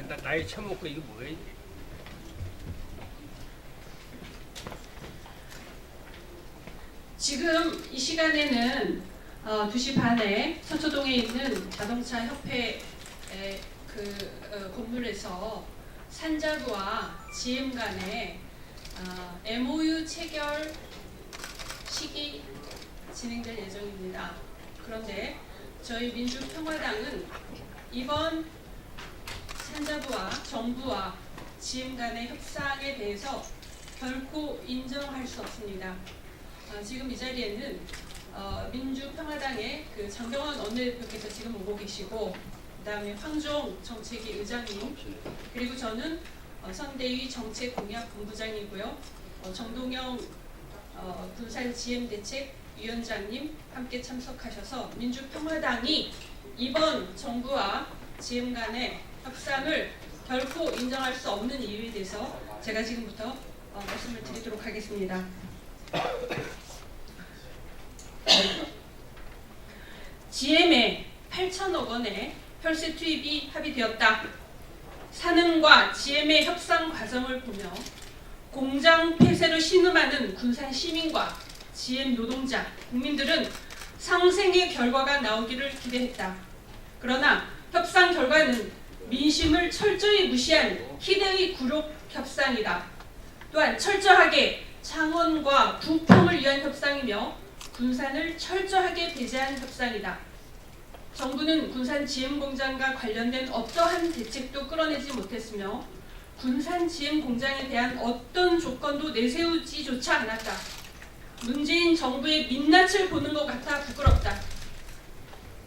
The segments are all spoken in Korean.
나이 처먹고 이게 뭐야? 지금 이 시간에는 2시 반에 서초동에 있는 자동차 협회 건물에서 산자부와 GM 간의 MOU 체결 식이 진행될 예정입니다. 그런데 저희 민주평화당은 이번 산자부와 정부와 GM 간의 협상에 대해서 결코 인정할 수 없습니다. 지금 이 자리에는 민주평화당의 장경원 원내대표께서 지금 오고 계시고, 그다음에 황종 정책위 의장님, 그리고 저는 선대위 정책공약본부장이고요. 정동영 군산 GM대책위원장님 함께 참석하셔서 민주평화당이 이번 정부와 GM 간의 협상을 결코 인정할 수 없는 이유에 대해서 제가 지금부터 말씀을 드리도록 하겠습니다. GM에 8천억 원의 혈세 투입이 합의되었다. 산흥과 GM의 협상 과정을 보며 공장 폐쇄로 신음하는 군산 시민과 GM 노동자, 국민들은 상생의 결과가 나오기를 기대했다. 그러나 협상 결과는 민심을 철저히 무시한 희대의 굴욕 협상이다. 또한 철저하게 창원과 부평을 위한 협상이며 군산을 철저하게 배제한 협상이다. 정부는 군산 GM 공장과 관련된 어떠한 대책도 끌어내지 못했으며 군산 GM 공장에 대한 어떤 조건도 내세우지조차 않았다. 문재인 정부의 민낯을 보는 것 같아 부끄럽다.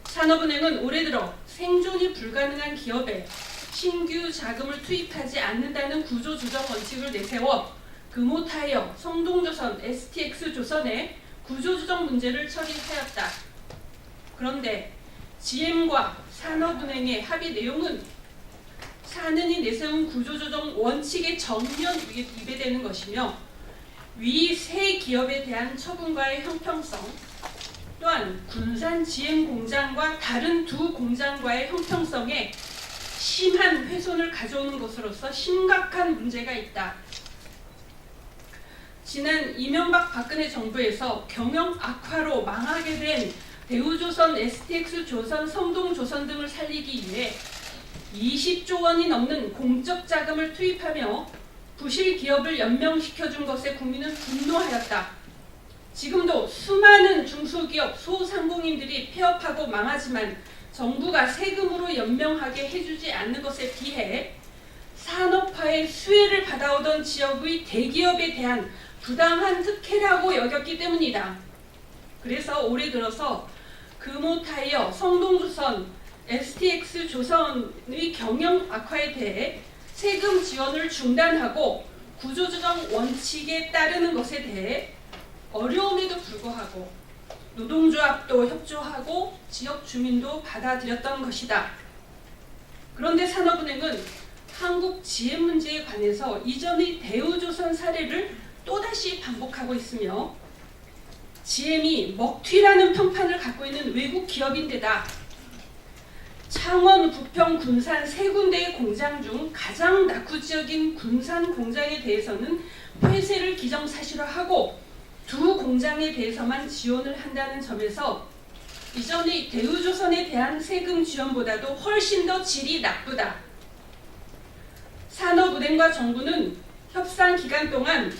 산업은행은 올해 들어 생존이 불가능한 기업에 신규 자금을 투입하지 않는다는 구조조정 원칙을 내세워 금호타이어, 성동조선, STX조선의 구조조정 문제를 처리하였다. 그런데 GM과 산업은행의 합의 내용은 산은이 내세운 구조조정 원칙에 정면 위배되는 것이며 위 세 기업에 대한 처분과의 형평성, 또한 군산 GM 공장과 다른 두 공장과의 형평성에 심한 훼손을 가져오는 것으로서 심각한 문제가 있다. 지난 이명박 박근혜 정부에서 경영 악화로 망하게 된 대우조선, STX조선, 성동조선 등을 살리기 위해 20조 원이 넘는 공적 자금을 투입하며 부실 기업을 연명시켜준 것에 국민은 분노하였다. 지금도 수많은 중소기업, 소상공인들이 폐업하고 망하지만 정부가 세금으로 연명하게 해주지 않는 것에 비해 산업화의 수혜를 받아오던 지역의 대기업에 대한 부당한 특혜라고 여겼기 때문이다. 그래서 올해 들어서 금호타이어, 성동조선, STX조선의 경영 악화에 대해 세금 지원을 중단하고 구조조정 원칙에 따르는 것에 대해 어려움에도 불구하고 노동조합도 협조하고 지역 주민도 받아들였던 것이다. 그런데 산업은행은 한국 GM 문제에 관해서 이전의 대우조선 사례를 또다시 반복하고 있으며 GM이 먹튀라는 평판을 갖고 있는 외국 기업인데다 창원, 부평, 군산 세 군데의 공장 중 가장 낙후 지역인 군산 공장에 대해서는 폐쇄를 기정사실화하고 두 공장에 대해서만 지원을 한다는 점에서 이전의 대우조선에 대한 세금 지원보다도 훨씬 더 질이 나쁘다. 산업은행과 정부는 협상 기간 동안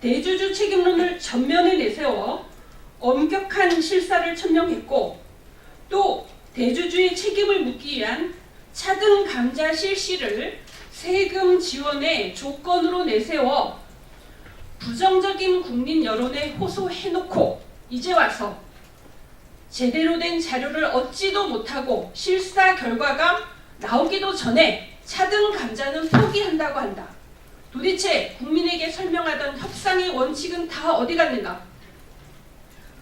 대주주 책임론을 전면에 내세워 엄격한 실사를 천명했고, 또 대주주의 책임을 묻기 위한 차등 감자 실시를 세금 지원의 조건으로 내세워 부정적인 국민 여론에 호소해놓고 이제 와서 제대로 된 자료를 얻지도 못하고 실사 결과가 나오기도 전에 차등 감자는 포기한다고 한다. 도대체 국민에게 설명하던 협상의 원칙은 다 어디 갔는가?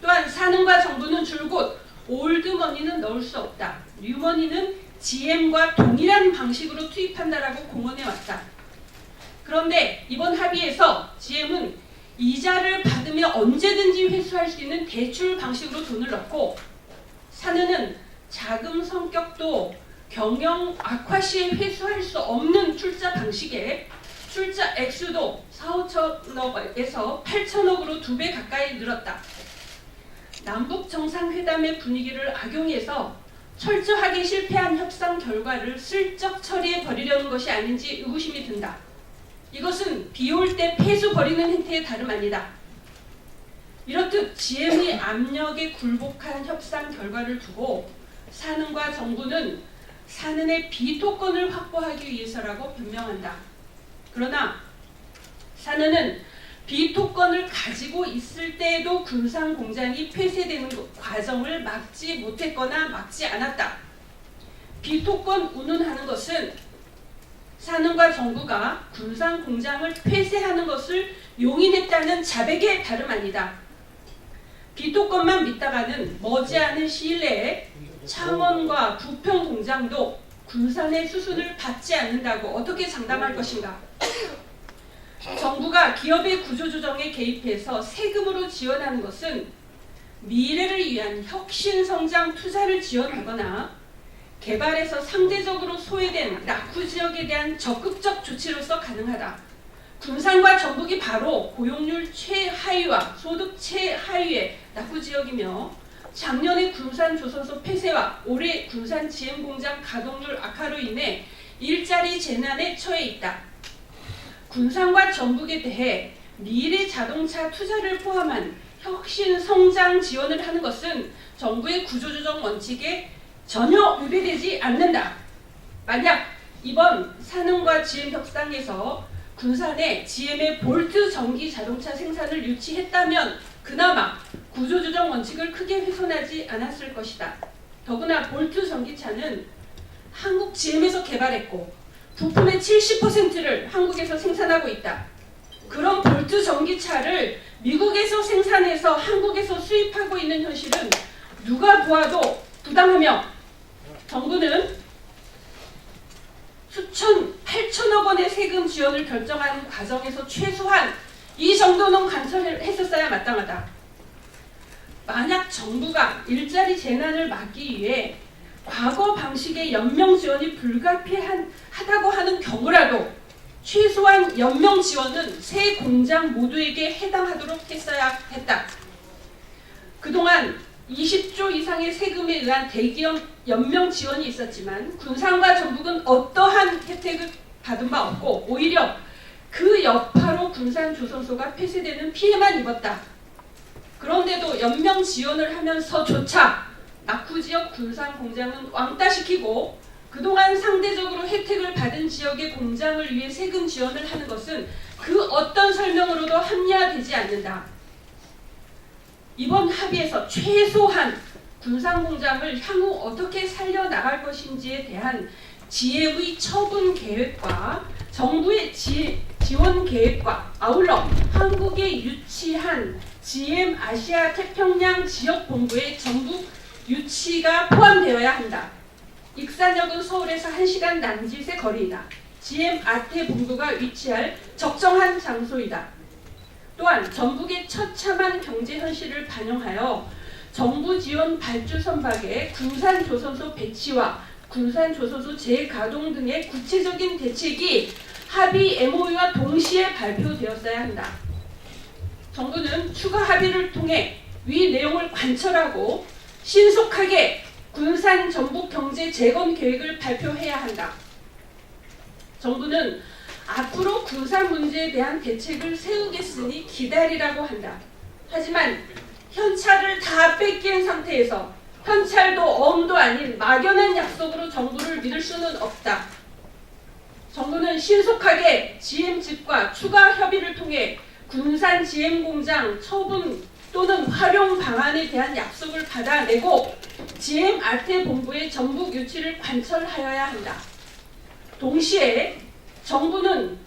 또한 산업과 정부는 줄곧 올드머니는 넣을 수 없다. 뉴머니는 GM과 동일한 방식으로 투입한다라고 공언해왔다. 그런데 이번 합의에서 GM은 이자를 받으며 언제든지 회수할 수 있는 대출 방식으로 돈을 넣고 산은은 자금 성격도 경영 악화 시에 회수할 수 없는 출자 방식에 출자 액수도 4, 5천억에서 8천억으로 2배 가까이 늘었다. 남북 정상회담의 분위기를 악용해서 철저하게 실패한 협상 결과를 슬쩍 처리해 버리려는 것이 아닌지 의구심이 든다. 이것은 비 올 때 폐수 버리는 행태에 다름 아니다. 이렇듯 GM의 압력에 굴복한 협상 결과를 두고 산은과 정부는 산은의 비토권을 확보하기 위해서라고 변명한다. 그러나 산은은 비토권을 가지고 있을 때에도 군산 공장이 폐쇄되는 과정을 막지 못했거나 막지 않았다. 비토권 운운하는 것은 산은과 정부가 군산 공장을 폐쇄하는 것을 용인했다는 자백에 다름 아니다. 비토권만 믿다가는 머지않은 시일 내에 창원과 부평 공장도 군산의 수순을 받지 않는다고 어떻게 장담할 것인가? 정부가 기업의 구조조정에 개입해서 세금으로 지원하는 것은 미래를 위한 혁신성장 투자를 지원하거나 개발에서 상대적으로 소외된 낙후 지역에 대한 적극적 조치로서 가능하다. 군산과 전북이 바로 고용률 최하위와 소득 최하위의 낙후 지역이며 작년의 군산 조선소 폐쇄와 올해 군산 GM공장 가동률 악화로 인해 일자리 재난에 처해 있다. 군산과 전북에 대해 미래 자동차 투자를 포함한 혁신 성장 지원을 하는 것은 정부의 구조조정 원칙에 전혀 위배되지 않는다. 만약 이번 산은과 GM 협상에서 군산에 GM의 볼트 전기 자동차 생산을 유치했다면 그나마 구조조정 원칙을 크게 훼손하지 않았을 것이다. 더구나 볼트 전기차는 한국 GM에서 개발했고 부품의 70%를 한국에서 생산하고 있다. 그런 볼트 전기차를 미국에서 생산해서 한국에서 수입하고 있는 현실은 누가 보아도 부당하며 정부는 수천, 8천억 원의 세금 지원을 결정하는 과정에서 최소한 이 정도는 관철했었어야 마땅하다. 만약 정부가 일자리 재난을 막기 위해 과거 방식의 연명 지원이 불가피하다고 하는 경우라도 최소한 연명 지원은 세 공장 모두에게 해당하도록 했어야 했다. 그동안 20조 이상의 세금에 의한 대기업 연명 지원이 있었지만 군산과 전북은 어떠한 혜택을 받은 바 없고 오히려 그 여파로 군산 조선소가 폐쇄되는 피해만 입었다. 그런데도 연명 지원을 하면서조차 낙후지역 군산 공장은 왕따시키고 그동안 상대적으로 혜택을 받은 지역의 공장을 위해 세금 지원을 하는 것은 그 어떤 설명으로도 합리화되지 않는다. 이번 합의에서 최소한 군산 공장을 향후 어떻게 살려나갈 것인지에 대한 GM의 처분 계획과 정부의 지원 계획과 아울러 한국에 유치한 GM 아시아 태평양 지역본부의 전북 유치가 포함되어야 한다. 익산역은 서울에서 1시간 남짓의 거리이다. GM 아태 본부가 위치할 적정한 장소이다. 또한 전북의 처참한 경제 현실을 반영하여 정부 지원 발주 선박의 군산 조선소 배치와 군산 조선소 재가동 등의 구체적인 대책이 합의 MOU와 동시에 발표되었어야 한다. 정부는 추가 합의를 통해 위 내용을 관철하고 신속하게 군산 전북 경제 재건 계획을 발표해야 한다. 정부는 앞으로 군산 문제에 대한 대책을 세우겠으니 기다리라고 한다. 하지만 현찰을 다 뺏긴 상태에서 현찰도 엄도 아닌 막연한 약속으로 정부를 믿을 수는 없다. 정부는 신속하게 GM 측과 추가 협의를 통해 군산 GM 공장 처분 또는 활용 방안에 대한 약속을 받아내고 GM 아태 본부의 전북 유치를 관철하여야 한다. 동시에 정부는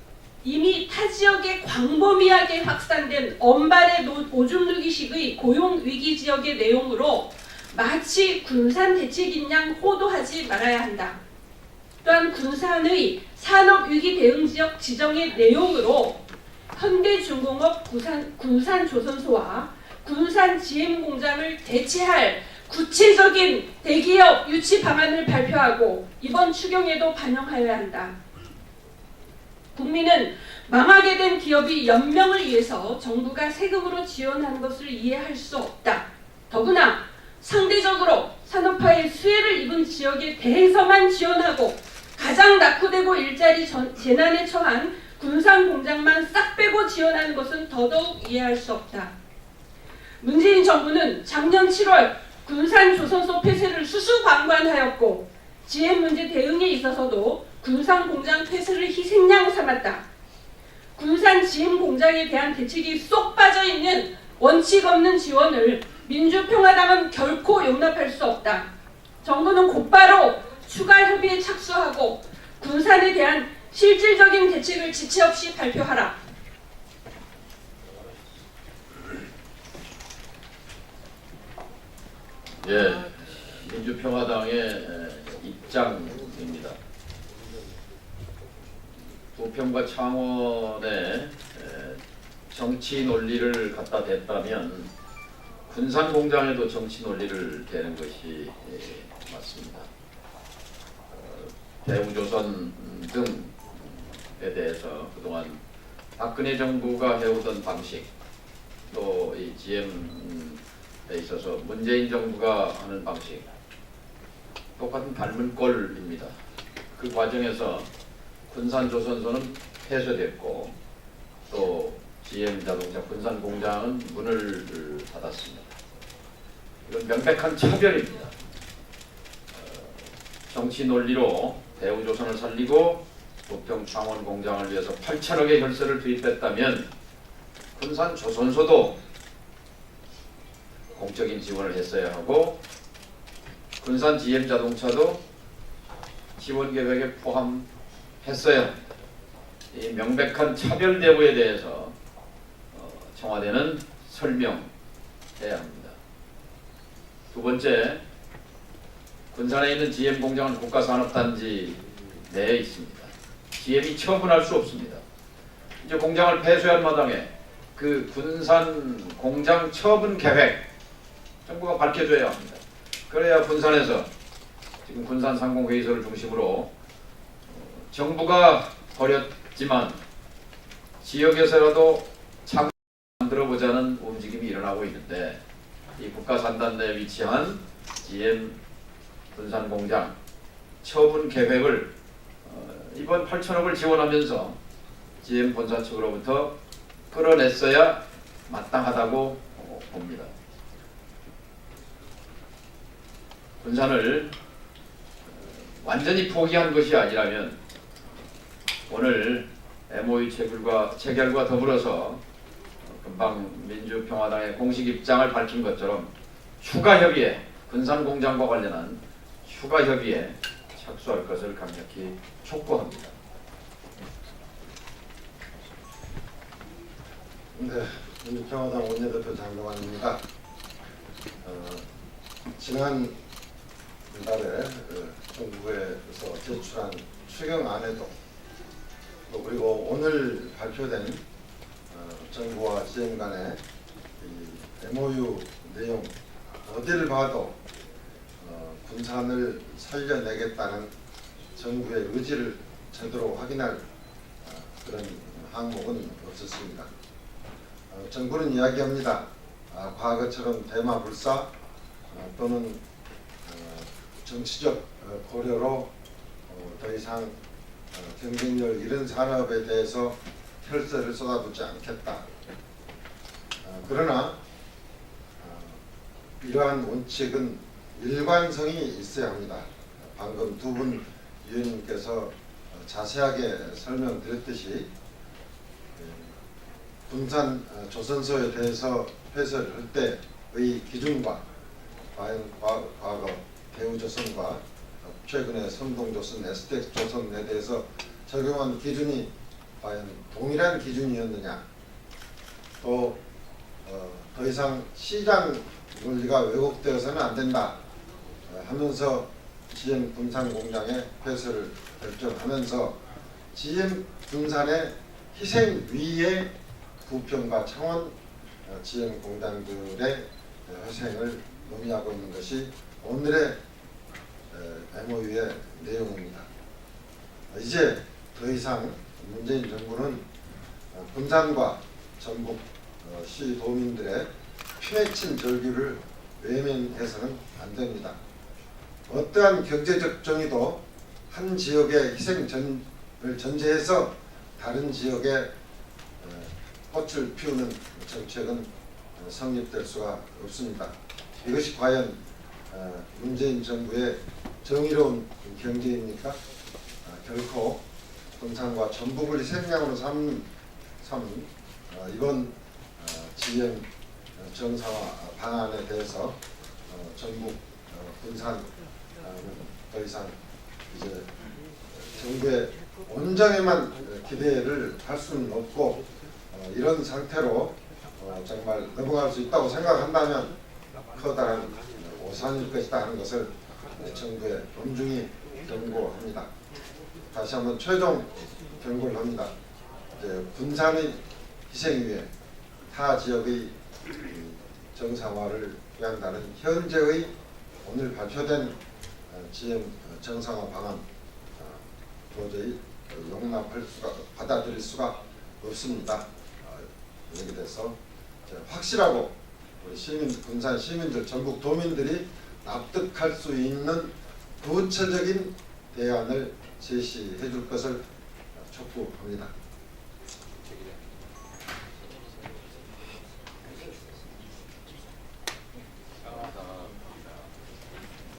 이미 타 지역에 광범위하게 확산된 언발의 오줌 누기식의 고용 위기 지역의 내용으로 마치 군산 대책인 양 호도하지 말아야 한다. 또한 군산의 산업 위기 대응 지역 지정의 내용으로 현대중공업 군산 조선소와 군산 GM 공장을 대체할 구체적인 대기업 유치 방안을 발표하고 이번 추경에도 반영하여야 한다. 국민은 망하게 된 기업이 연명을 위해서 정부가 세금으로 지원하는 것을 이해할 수 없다. 더구나 상대적으로 산업화의 수혜를 입은 지역에 대해서만 지원하고 가장 낙후되고 일자리 재난에 처한 군산 공장만 싹 빼고 지원하는 것은 더더욱 이해할 수 없다. 문재인 정부는 작년 7월 군산 조선소 폐쇄를 수수방관하였고 GM 문제 대응에 있어서도 군산 공장 폐쇄를 희생양 삼았다. 군산 GM 공장에 대한 대책이 쏙 빠져있는 원칙 없는 지원을 민주평화당은 결코 용납할 수 없다. 정부는 곧바로 추가 협의에 착수하고 군산에 대한 실질적인 대책을 지체 없이 발표하라. 예, 민주평화당의 입장입니다. 부평과 창원에 정치 논리를 갖다 댔다면 군산 공장에도 정치 논리를 대는 것이 맞습니다. 대우조선 등에 대해서 그동안 박근혜 정부가 해오던 방식, 또 이 GM에 있어서 문재인 정부가 하는 방식, 똑같은 닮은 꼴입니다. 그 과정에서 군산 조선소는 폐쇄됐고 또 GM 자동차 군산 공장은 문을 닫았습니다. 이건 명백한 차별입니다. 정치 논리로 대우조선을 살리고 부평 창원 공장을 위해서 8천억의 혈세를 투입했다면 군산 조선소도 공적인 지원을 했어야 하고 군산 GM 자동차도 지원 계획에 포함했어야 합니다. 이 명백한 차별 대우에 대해서 청와대는 설명해야 합니다. 두 번째, 군산에 있는 GM 공장은 국가산업단지 내에 있습니다. GM이 처분할 수 없습니다. 이제 공장을 폐쇄한 마당에 그 군산 공장 처분 계획 정부가 밝혀줘야 합니다. 그래야 군산에서 지금 군산 상공회의소를 중심으로 정부가 버렸지만 지역에서라도 참 만들어보자는 움직임이 일어나고 있는데 이 국가산단 내에 위치한 GM 군산 공장 처분 계획을 이번 8천억을 지원하면서 GM 본사 측으로부터 끌어냈어야 마땅하다고 봅니다. 군산을 완전히 포기한 것이 아니라면 오늘 MOU 체결과 더불어서 금방 민주평화당의 공식 입장을 밝힌 것처럼 추가 협의에 군산 공장과 관련한 추가 협의에 착수할 것을 강력히 촉구합니다. 네, 민주평화당 원내대표 장동환입니다. 지난 달에 정부에서 제출한 추경안에도 그리고 오늘 발표된 정부와 GM 간의 MOU 내용 어디를 봐도 군산을 살려내겠다는 정부의 의지를 제대로 확인할 그런 항목은 없었습니다. 정부는 이야기합니다. 과거처럼 대마불사 또는 정치적 고려로 더 이상 경쟁력 이런 산업에 대해서 혈세를 쏟아붓지 않겠다. 그러나 이러한 원칙은 일관성이 있어야 합니다. 방금 두 분 위원님께서 자세하게 설명드렸듯이 군산 조선소에 대해서 폐쇄를 할 때의 기준과 과연 과거 대우조선과 최근에 선동조선, STX조선에 대해서 적용한 기준이 과연 동일한 기준이었느냐, 또 더 이상 시장 논리가 왜곡되어서는 안 된다 하면서 GM 군산 공장의 폐쇄를 결정하면서 GM 군산의 희생 위에 부평과 창원 GM 공장들의 희생을 논의하고 있는 것이 오늘의 MOU의 내용입니다. 이제 더 이상 문재인 정부는 군산과 전북 시도민들의 피맺힌 절규를 외면해서는 안 됩니다. 어떠한 경제적 정의도 한 지역의 희생을 전제해서 다른 지역에 꽃을 피우는 정책은 성립될 수가 없습니다. 이것이 과연 문재인 정부의 정의로운 경제입니까? 결코 군산과 전북을 희생양으로 삼은 이번 GM 정상화 방안에 대해서 전북 군산 더 이상 이제 정부의 온정에만 기대를 할 수는 없고 이런 상태로 정말 넘어갈 수 있다고 생각한다면 커다란 오산일 것이다 하는 것을 정부에 엄중히 경고합니다. 다시 한번 최종 경고를 합니다. 군산의 희생 위에 타 지역의 정상화를 위한다는 현재의 오늘 발표된 GM 정상화 방안 도저히 받아들일 수가 없습니다. 여기에 대해서 확실하고 우리 군산 시민들, 전북 도민들이 납득할 수 있는 구체적인 대안을 제시해 줄 것을 촉구합니다.